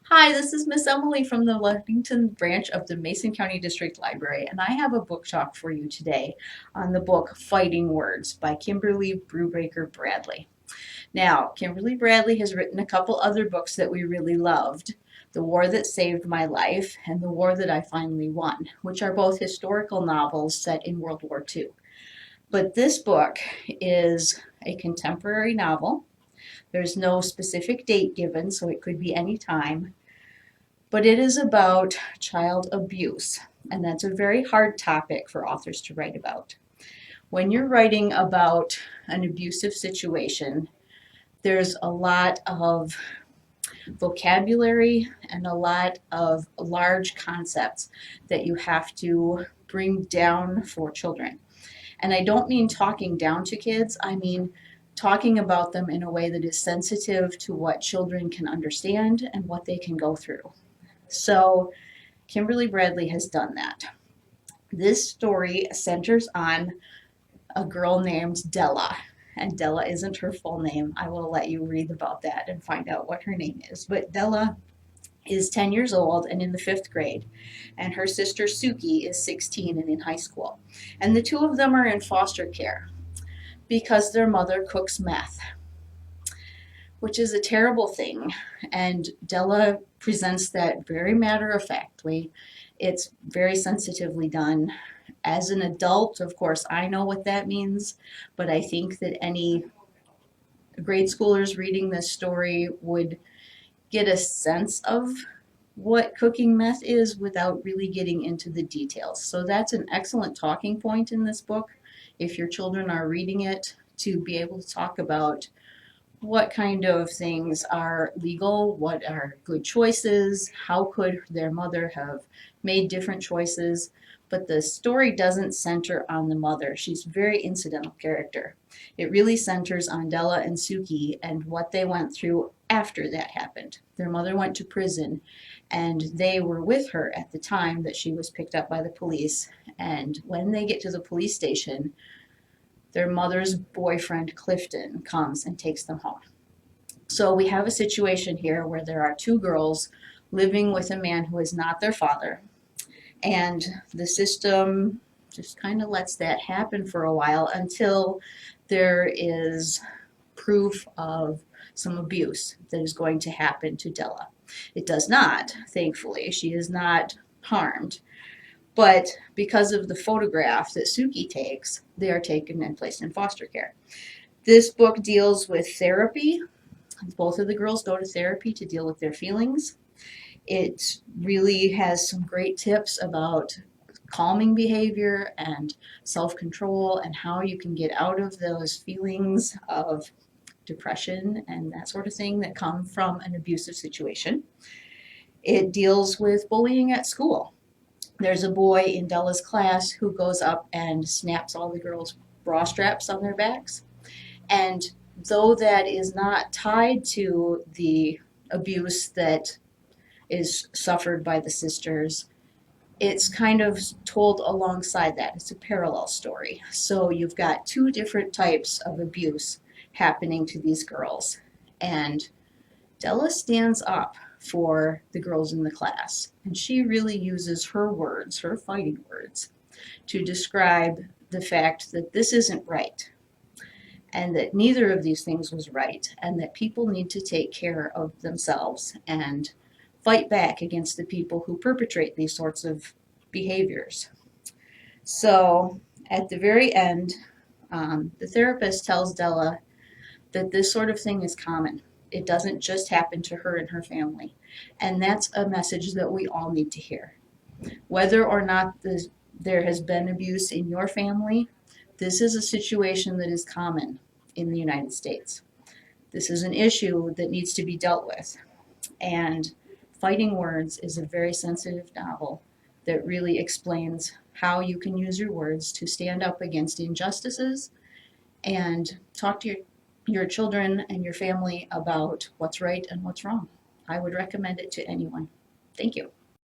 Hi, this is Miss Emily from the Lexington branch of the Mason County District Library, and I have a book talk for you today on the book Fighting Words by Kimberly Brubaker Bradley. Now, Kimberly Bradley has written a couple other books that we really loved, The War That Saved My Life and The War That I Finally Won, which are both historical novels set in World War II. But this book is a contemporary novel. There's no specific date given, so it could be any time, but it is about child abuse, and that's a very hard topic for authors to write about. When you're writing about an abusive situation, there's a lot of vocabulary and a lot of large concepts that you have to bring down for children. And I don't mean talking down to kids, I mean talking about them in a way that is sensitive to what children can understand and what they can go through. So Kimberly Bradley has done that. This story centers on a girl named Della, and Della isn't her full name. I will let you read about that and find out what her name is. But Della is 10 years old and in the fifth grade, and her sister Suki is 16 and in high school. And the two of them are in foster care because their mother cooks meth, which is a terrible thing. And Della presents that very matter of factly. It's very sensitively done. As an adult, of course, I know what that means, but I think that any grade schoolers reading this story would get a sense of what cooking meth is without really getting into the details. So that's an excellent talking point in this book if your children are reading it, to be able to talk about what kind of things are legal, what are good choices, how could their mother have made different choices. But the story doesn't center on the mother. She's a very incidental character. It really centers on Della and Suki and what they went through after that happened. Their mother went to prison, and they were with her at the time that she was picked up by the police. And when they get to the police station, their mother's boyfriend, Clifton, comes and takes them home. So we have a situation here where there are two girls living with a man who is not their father, and the system just kind of lets that happen for a while until there is proof of some abuse that is going to happen to Della. It does not, thankfully. She is not harmed. But because of the photograph that Suki takes, they are taken and placed in foster care. This book deals with therapy. Both of the girls go to therapy to deal with their feelings. It really has some great tips about calming behavior and self-control and how you can get out of those feelings of depression and that sort of thing that come from an abusive situation. It deals with bullying at school. There's a boy in Della's class who goes up and snaps all the girls' bra straps on their backs. And though that is not tied to the abuse that is suffered by the sisters, it's kind of told alongside that. It's a parallel story. So you've got two different types of abuse happening to these girls. And Della stands up for the girls in the class, and she really uses her words, her fighting words, to describe the fact that this isn't right, and that neither of these things was right, and that people need to take care of themselves and fight back against the people who perpetrate these sorts of behaviors. So at the very end, the therapist tells Della that this sort of thing is common. It doesn't just happen to her and her family. And that's a message that we all need to hear. Whether or not there has been abuse in your family, this is a situation that is common in the United States. This is an issue that needs to be dealt with. And Fighting Words is a very sensitive novel that really explains how you can use your words to stand up against injustices and talk to your children and your family about what's right and what's wrong. I would recommend it to anyone. Thank you.